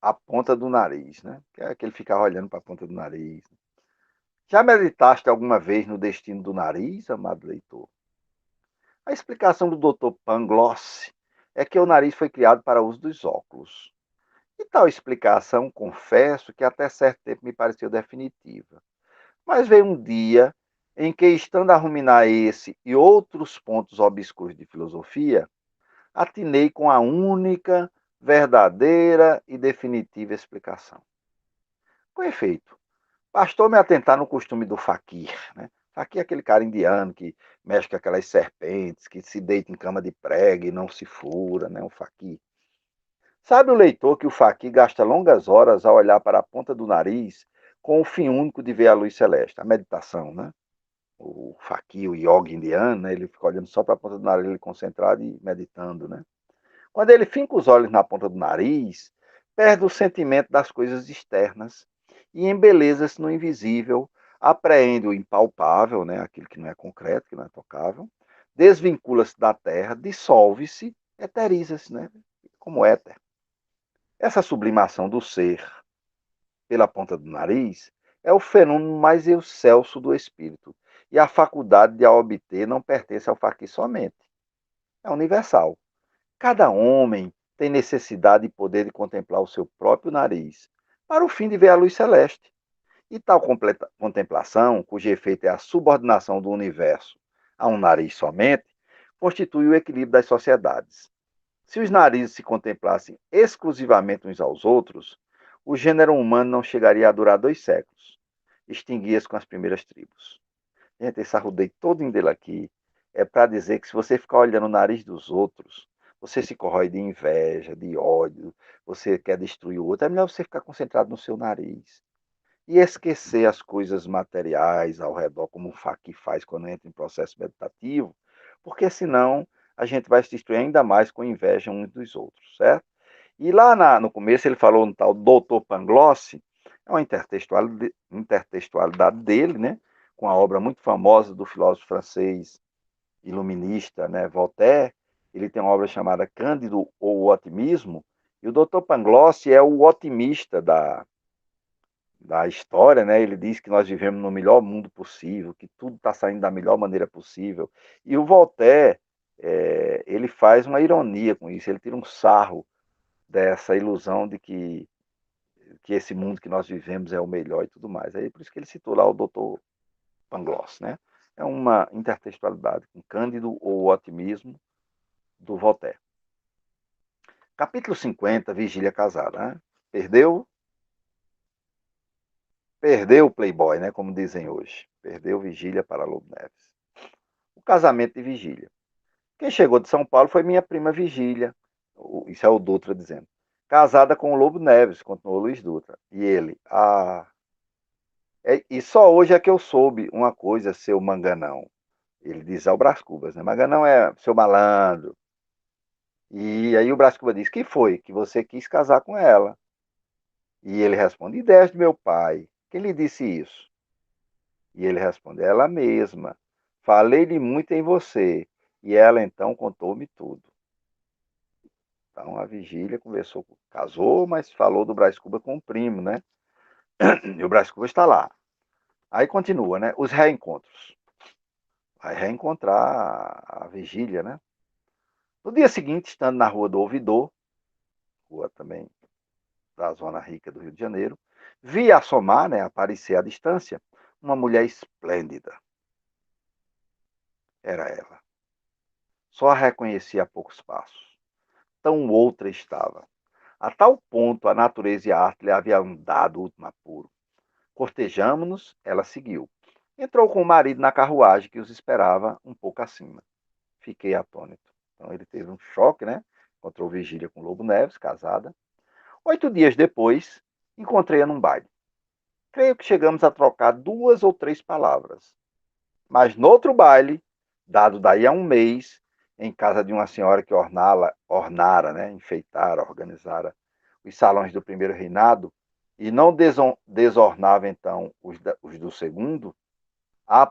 A ponta do nariz, né? Que é que ele ficava olhando para a ponta do nariz. Já meditaste alguma vez no destino do nariz, amado leitor? A explicação do Dr. Pangloss é que o nariz foi criado para o uso dos óculos. E tal explicação, confesso que até certo tempo me pareceu definitiva. Mas veio um dia em que, estando a ruminar esse e outros pontos obscuros de filosofia, atinei com a única, verdadeira e definitiva explicação. Com efeito, bastou-me atentar no costume do faquir, né? Faquir é aquele cara indiano que mexe com aquelas serpentes, que se deita em cama de prego e não se fura, né? O faquir. Sabe o leitor que o faquir gasta longas horas a olhar para a ponta do nariz com o fim único de ver a luz celeste, a meditação, né? O faquir, o yoga indiano, né? Ele fica olhando só para a ponta do nariz, ele concentrado e meditando, né? Quando ele finca os olhos na ponta do nariz, perde o sentimento das coisas externas e embeleza-se no invisível, apreende o impalpável, né, aquilo que não é concreto, que não é tocável, desvincula-se da terra, dissolve-se, eteriza-se, né, como éter. Essa sublimação do ser pela ponta do nariz é o fenômeno mais excelso do espírito E a faculdade de a obter não pertence ao faqui somente. É universal. Cada homem tem necessidade e poder de contemplar o seu próprio nariz, para o fim de ver a luz celeste. E tal contemplação, cujo efeito é a subordinação do universo a um nariz somente, constitui o equilíbrio das sociedades. Se os narizes se contemplassem exclusivamente uns aos outros, o gênero humano não chegaria a durar 2 séculos. Extinguia-se com as primeiras tribos. Gente, esse arrudei todo dele aqui é para dizer que se você ficar olhando o nariz dos outros, você se corrói de inveja, de ódio, você quer destruir o outro. É melhor você ficar concentrado no seu nariz e esquecer as coisas materiais ao redor, como o Faqui faz quando entra em processo meditativo, porque senão a gente vai se destruir ainda mais com inveja uns dos outros, certo? E lá no começo ele falou no tal Doutor Pangloss, é uma intertextualidade dele, né, com a obra muito famosa do filósofo francês iluminista, né, Voltaire. Ele tem uma obra chamada Cândido ou o Otimismo, e o Doutor Pangloss é o otimista da história, né? Ele diz que nós vivemos no melhor mundo possível, que tudo está saindo da melhor maneira possível. E o Voltaire, ele faz uma ironia com isso, ele tira um sarro dessa ilusão de que esse mundo que nós vivemos é o melhor e tudo mais. Aí por isso que ele citou lá o Dr. Pangloss, né? É uma intertextualidade com Cândido ou o Otimismo do Voltaire. Capítulo 50, Vigília Casada. Né? Perdeu o Playboy, né? Como dizem hoje. Perdeu Vigília para Lobo Neves. O casamento de Vigília. Quem chegou de São Paulo foi minha prima Vigília. Isso é o Dutra dizendo. Casada com o Lobo Neves, continuou Luiz Dutra. E ele, e só hoje é que eu soube uma coisa, seu manganão. Ele diz ao Brás Cubas, né? Manganão é seu malandro. E aí o Brás Cubas diz, que foi? Que você quis casar com ela. E ele responde, ideias de meu pai. Quem lhe disse isso? E ele responde, ela mesma. Falei-lhe muito em você. E ela então contou-me tudo. Então a Vigília conversou, casou, mas falou do Brás Cubas com o primo, né? E o Brás Cubas está lá. Aí continua, né? Os reencontros. Vai reencontrar a Vigília, né? No dia seguinte, estando na Rua do Ouvidor, rua também da Zona Rica do Rio de Janeiro, vi assomar, né, aparecer à distância, uma mulher esplêndida. Era ela. Só a reconheci a poucos passos. Tão outra estava. A tal ponto a natureza e a arte lhe haviam dado o último apuro. Cortejamo-nos, ela seguiu. Entrou com o marido na carruagem que os esperava um pouco acima. Fiquei atônito. Então ele teve um choque, né? Encontrou Vigília com Lobo Neves, casada. 8 dias depois, encontrei-a num baile. Creio que chegamos a trocar 2 ou 3 palavras. Mas no outro baile, dado daí a um mês, em casa de uma senhora que ornara, né, enfeitara, organizara os salões do primeiro reinado, e não desornava então os do segundo, a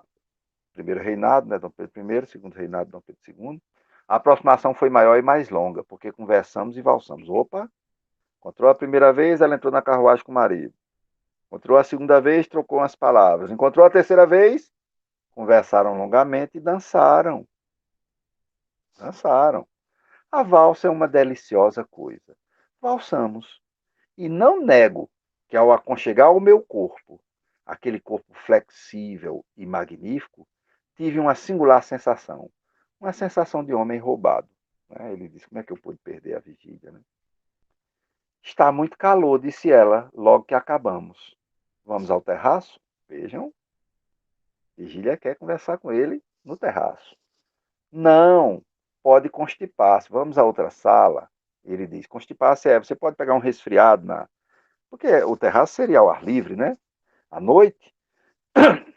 primeiro reinado, né, Dom Pedro I, segundo reinado, Dom Pedro II, a aproximação foi maior e mais longa, porque conversamos e valsamos. Opa, encontrou a primeira vez, ela entrou na carruagem com o marido. Encontrou a segunda vez, trocou umas palavras. Encontrou a terceira vez, conversaram longamente e dançaram. Dançaram. A valsa é uma deliciosa coisa. Valsamos. E não nego que ao aconchegar o meu corpo, aquele corpo flexível e magnífico, tive uma singular sensação. Uma sensação de homem roubado. Ele disse, como é que eu pude perder a vigília? Né? Está muito calor, disse ela, logo que acabamos. Vamos ao terraço? Vejam, Vigília quer conversar com ele no terraço. Não, pode constipar-se. Vamos a outra sala. Ele diz, constipar-se você pode pegar um resfriado porque o terraço seria ao ar livre, né? À noite.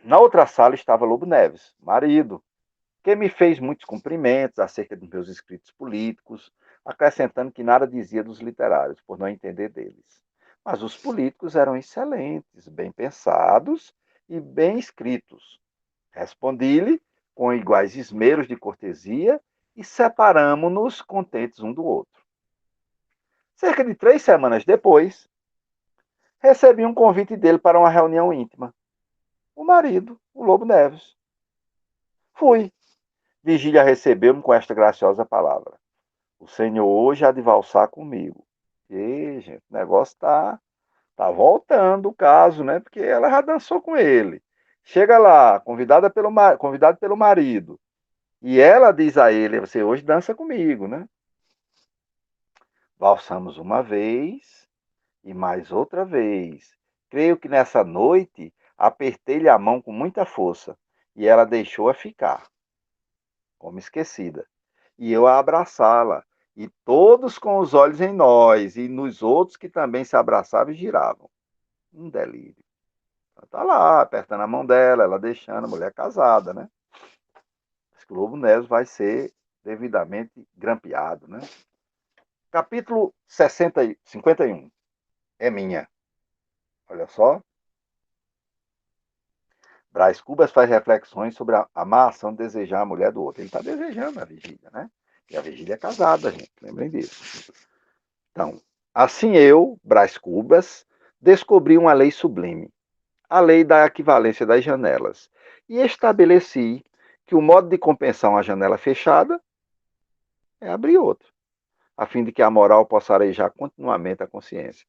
Na outra sala estava Lobo Neves, marido, que me fez muitos cumprimentos acerca dos meus escritos políticos, acrescentando que nada dizia dos literários, por não entender deles. Mas os políticos eram excelentes, bem pensados e bem escritos. Respondi-lhe com iguais esmeros de cortesia e separamo-nos contentes um do outro. Cerca de 3 semanas depois, recebi um convite dele para uma reunião íntima. O marido, o Lobo Neves. Fui. Vigília recebeu-me com esta graciosa palavra: o senhor hoje há de valsar comigo. E, gente, o negócio tá voltando o caso, né? Porque ela já dançou com ele. Chega lá, convidado pelo marido. E ela diz a ele: você hoje dança comigo, né? Valsamos uma vez e mais outra vez. Creio que nessa noite apertei-lhe a mão com muita força e ela deixou-a ficar, como esquecida. E eu a abraçá-la, e todos com os olhos em nós e nos outros que também se abraçavam e giravam. Um delírio. Ela tá lá, apertando a mão dela, ela deixando, a mulher casada, né? Diz que o Lobo Neves vai ser devidamente grampeado, né? Capítulo 51. É minha. Olha só. Brás Cubas faz reflexões sobre a má ação de desejar a mulher do outro. Ele está desejando a vigília, né? E a vigília é casada, gente. Lembrem disso. Então, assim eu, Brás Cubas, descobri uma lei sublime, a lei da equivalência das janelas, e estabeleci que o modo de compensar uma janela fechada é abrir outra, a fim de que a moral possa arejar continuamente a consciência.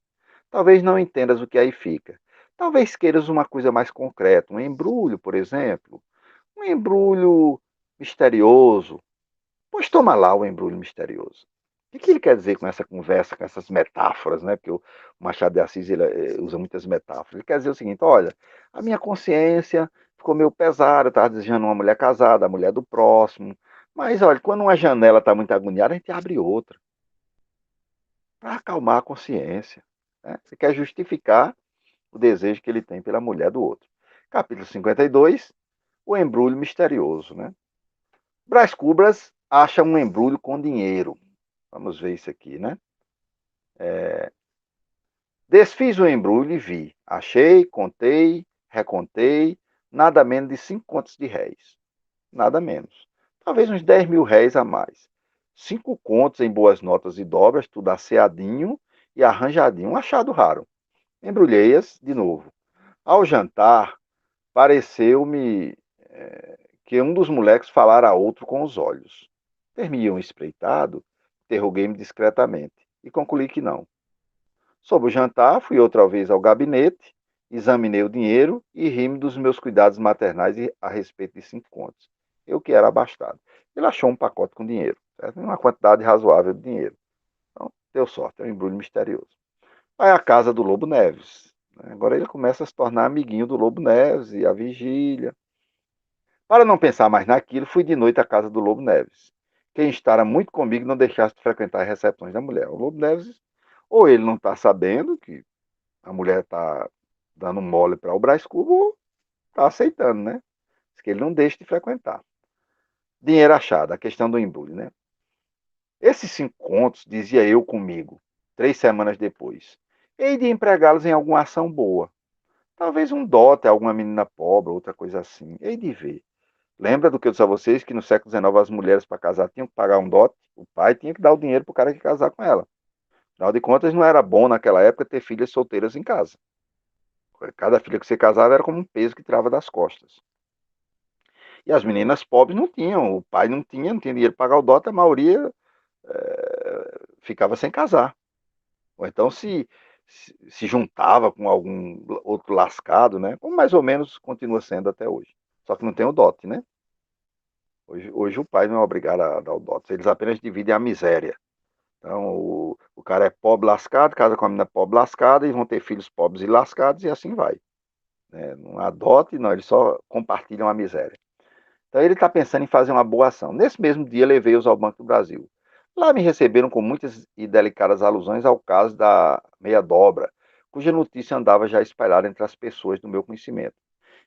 Talvez não entendas o que aí fica. Talvez queiras uma coisa mais concreta, um embrulho, por exemplo. Um embrulho misterioso. Pois toma lá o embrulho misterioso. O que ele quer dizer com essa conversa, com essas metáforas, né? Porque o Machado de Assis ele, usa muitas metáforas. Ele quer dizer o seguinte: olha, a minha consciência ficou meio pesada, eu estava desejando uma mulher casada, a mulher do próximo. Mas olha, quando uma janela está muito agoniada, a gente abre outra para acalmar a consciência. Né? Você quer justificar o desejo que ele tem pela mulher do outro. Capítulo 52, o embrulho misterioso. Né? Brás Cubas acha um embrulho com dinheiro. Vamos ver isso aqui, né? Desfiz o embrulho e vi. Achei, contei, recontei, nada menos de 5 contos de réis. Nada menos. Talvez uns 10 mil réis a mais. 5 contos em boas notas e dobras, tudo asseadinho e arranjadinho. Um achado raro. Embrulhei-as de novo. Ao jantar, pareceu-me que um dos moleques falara a outro com os olhos. Ter-me-iam espreitado, interroguei-me discretamente e concluí que não. Sob o jantar, fui outra vez ao gabinete, examinei o dinheiro e ri-me dos meus cuidados maternais a respeito de 5 contos. Eu que era abastado. Ele achou um pacote com dinheiro, certo? Uma quantidade razoável de dinheiro. Então, deu sorte, é um embrulho misterioso. Vai à casa do Lobo Neves. Né? Agora ele começa a se tornar amiguinho do Lobo Neves e a vigília. Para não pensar mais naquilo, fui de noite à casa do Lobo Neves. Quem estava muito comigo não deixasse de frequentar as recepções da mulher. O Lobo Neves, ou ele não está sabendo que a mulher está dando mole para o Brás Cubas, ou está aceitando, né? Diz que ele não deixa de frequentar. Dinheiro achado, a questão do embrulho, né? Esses 5 contos, dizia eu comigo, 3 semanas depois, hei de empregá-los em alguma ação boa. Talvez um dote a alguma menina pobre, outra coisa assim. Hei de ver. Lembra do que eu disse a vocês, que no século XIX as mulheres para casar tinham que pagar um dote? O pai tinha que dar o dinheiro para o cara que casar com ela. Afinal de contas, não era bom naquela época ter filhas solteiras em casa. Cada filha que você casava era como um peso que tirava das costas. E as meninas pobres não tinham, o pai não tinha dinheiro para pagar o dote, a maioria ficava sem casar. Ou então se juntava com algum outro lascado, né? Como mais ou menos continua sendo até hoje. Só que não tem o dote, né? Hoje o pai não é obrigado a dar o dote, eles apenas dividem a miséria. Então o cara é pobre lascado, casa com a menina pobre lascada, e vão ter filhos pobres e lascados, e assim vai. Né? Não adote, não, eles só compartilham a miséria. Então ele está pensando em fazer uma boa ação. Nesse mesmo dia, levei-os ao Banco do Brasil. Lá me receberam com muitas e delicadas alusões ao caso da meia dobra, cuja notícia andava já espalhada entre as pessoas do meu conhecimento.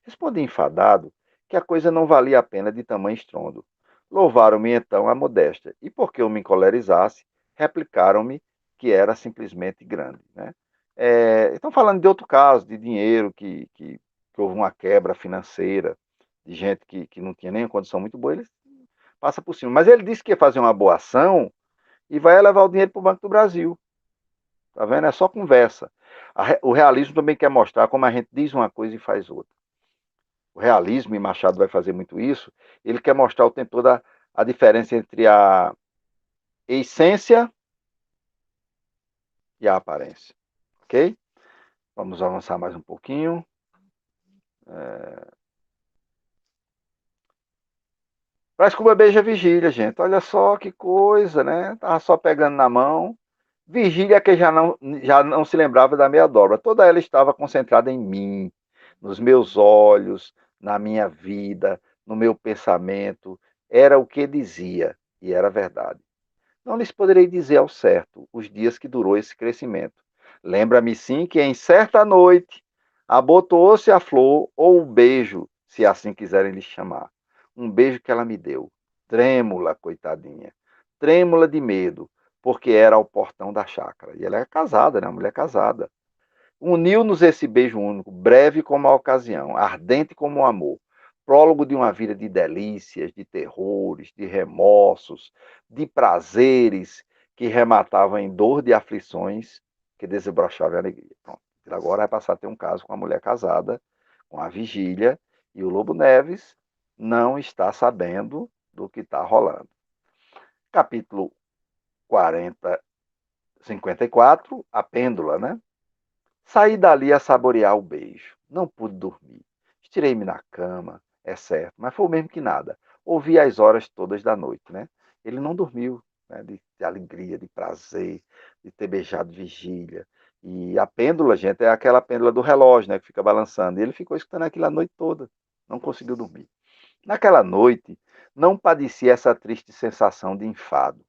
Respondi enfadado que a coisa não valia a pena de tamanho estrondo. Louvaram-me então a modéstia, e porque eu me encolerizasse, replicaram-me que era simplesmente grande. Né? Estão falando de outro caso, de dinheiro, que houve uma quebra financeira, de gente que não tinha nem condição muito boa, ele passa por cima. Mas ele disse que ia fazer uma boa ação e vai levar o dinheiro para o Banco do Brasil. Tá vendo? É só conversa. O realismo também quer mostrar como a gente diz uma coisa e faz outra. o realismo, e Machado vai fazer muito isso, ele quer mostrar o tempo todo a diferença entre a essência e a aparência. Ok? Vamos avançar mais um pouquinho. Brás Cuba beija Vigília, gente. Olha só que coisa, né? Tava só pegando na mão. Vigília que já não se lembrava da meia dobra. Toda ela estava concentrada em mim, nos meus olhos, na minha vida, no meu pensamento. Era o que dizia, e era verdade. Não lhes poderei dizer ao certo os dias que durou esse crescimento. Lembra-me sim que em certa noite abotoou-se a flor ou o beijo, se assim quiserem lhe chamar. Um beijo que ela me deu, trêmula, coitadinha, trêmula de medo, porque era ao portão da chácara. E ela é casada, né? Uma mulher casada. Uniu-nos esse beijo único, breve como a ocasião, ardente como o amor, prólogo de uma vida de delícias, de terrores, de remorsos, de prazeres que rematavam em dor de aflições que desabrochavam em alegria. Pronto. Agora vai passar a ter um caso com a mulher casada, com a vigília, e o Lobo Neves não está sabendo do que está rolando. Capítulo 40, 54, a pêndula, né? Saí dali a saborear o beijo. Não pude dormir. Estirei-me na cama, é certo, mas foi o mesmo que nada. Ouvi as horas todas da noite, né? Ele não dormiu, né? De alegria, de prazer, de ter beijado vigília. E a pêndula, gente, é aquela pêndula do relógio, né? Que fica balançando. E ele ficou escutando aquilo a noite toda. Não conseguiu dormir. Naquela noite, não padecia essa triste sensação de enfado,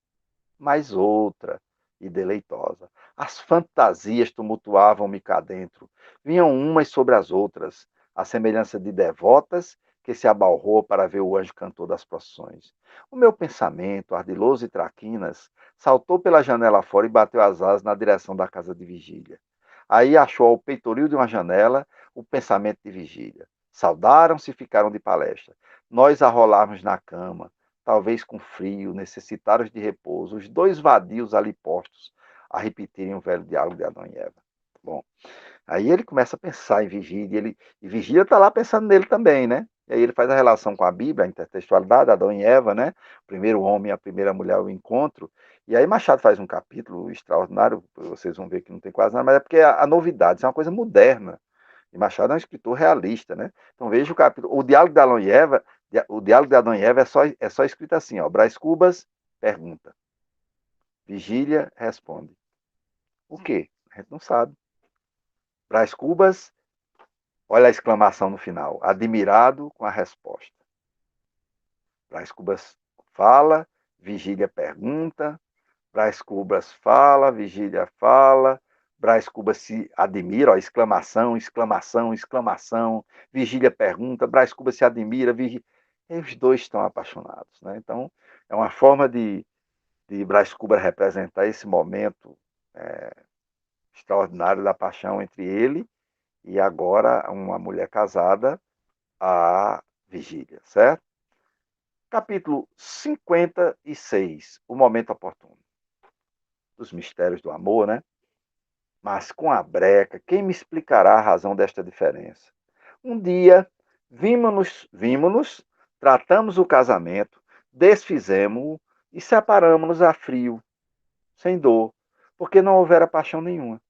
mas outra e deleitosa. As fantasias tumultuavam-me cá dentro, vinham umas sobre as outras, à semelhança de devotas que se abalrou para ver o anjo cantor das procissões. O meu pensamento, ardiloso e traquinas, saltou pela janela fora e bateu as asas na direção da casa de vigília. Aí achou ao peitoril de uma janela o pensamento de vigília. Saudaram-se e ficaram de palestra. Nós a rolarmos na cama, talvez com frio, necessitados de repouso, os dois vadios ali postos a repetirem o velho diálogo de Adão e Eva. Bom, aí ele começa a pensar em Vigília, e Vigília está lá pensando nele também, né? E aí ele faz a relação com a Bíblia, a intertextualidade, Adão e Eva, né? O primeiro homem e a primeira mulher, o encontro. E aí Machado faz um capítulo extraordinário, vocês vão ver que não tem quase nada, mas é porque a novidade, isso é uma coisa moderna. E Machado é um escritor realista, né? Então veja o capítulo, o diálogo de Adão e Eva, o diálogo de Adão e Eva é só escrito assim, ó. Brás Cubas pergunta, Vigília responde. O quê? A gente não sabe. Brás Cubas, olha a exclamação no final, admirado com a resposta. Brás Cubas fala, Vigília pergunta, Brás Cubas fala, Vigília fala, Brás Cubas se admira, ó, exclamação, exclamação, exclamação, Vigília pergunta, Brás Cubas se admira, Vigília... E os dois estão apaixonados, né? Então, é uma forma de Brás Cubas representar esse momento extraordinário da paixão entre ele e agora uma mulher casada, a Vigília, certo? Capítulo 56, o momento oportuno. Dos mistérios do amor, né? Mas com a breca, quem me explicará a razão desta diferença? Um dia, vimos-nos, tratamos o casamento, desfizemos-o e separamos-nos a frio, sem dor, porque não houvera paixão nenhuma.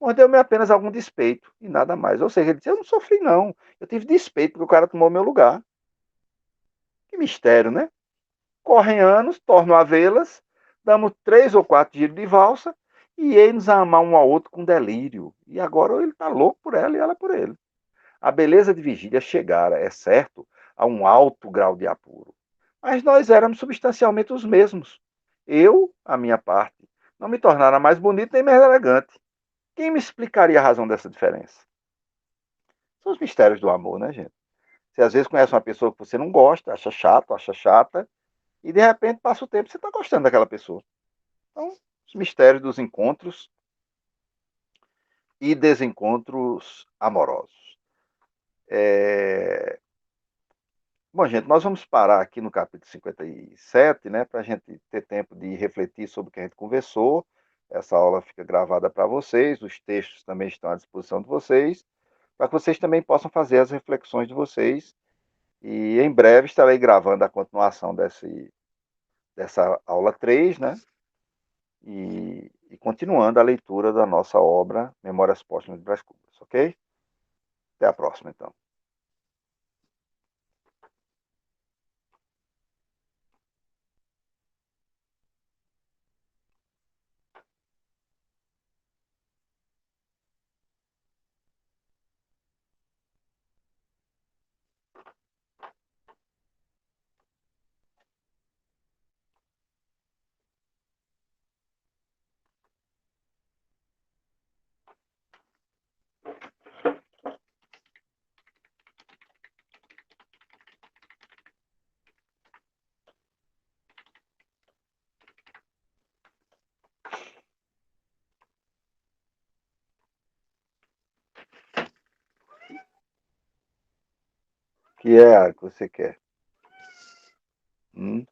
Mordeu-me apenas algum despeito e nada mais. Ou seja, ele disse: eu não sofri, não. Eu tive despeito porque o cara tomou meu lugar. Que mistério, né? Correm anos, torno a vê-las, damos 3 ou 4 giros de valsa e eles a amar um ao outro com delírio. E agora ele está louco por ela e ela por ele. A beleza de Vigília chegara, é certo, a um alto grau de apuro. Mas nós éramos substancialmente os mesmos. Eu, a minha parte, não me tornara mais bonito nem mais elegante. Quem me explicaria a razão dessa diferença? São os mistérios do amor, né, gente? Você às vezes conhece uma pessoa que você não gosta, acha chato, acha chata, e de repente passa o tempo e você está gostando daquela pessoa. Então, os mistérios dos encontros e desencontros amorosos. Bom, gente, nós vamos parar aqui no capítulo 57, né, para a gente ter tempo de refletir sobre o que a gente conversou. Essa aula fica gravada para vocês, os textos também estão à disposição de vocês. para que vocês também possam fazer as reflexões de vocês. E em breve estarei gravando a continuação dessa aula 3, né? E continuando a leitura da nossa obra Memórias Póstumas de Brás Cubas, ok? Até a próxima, então. Que é a que você quer? Hum?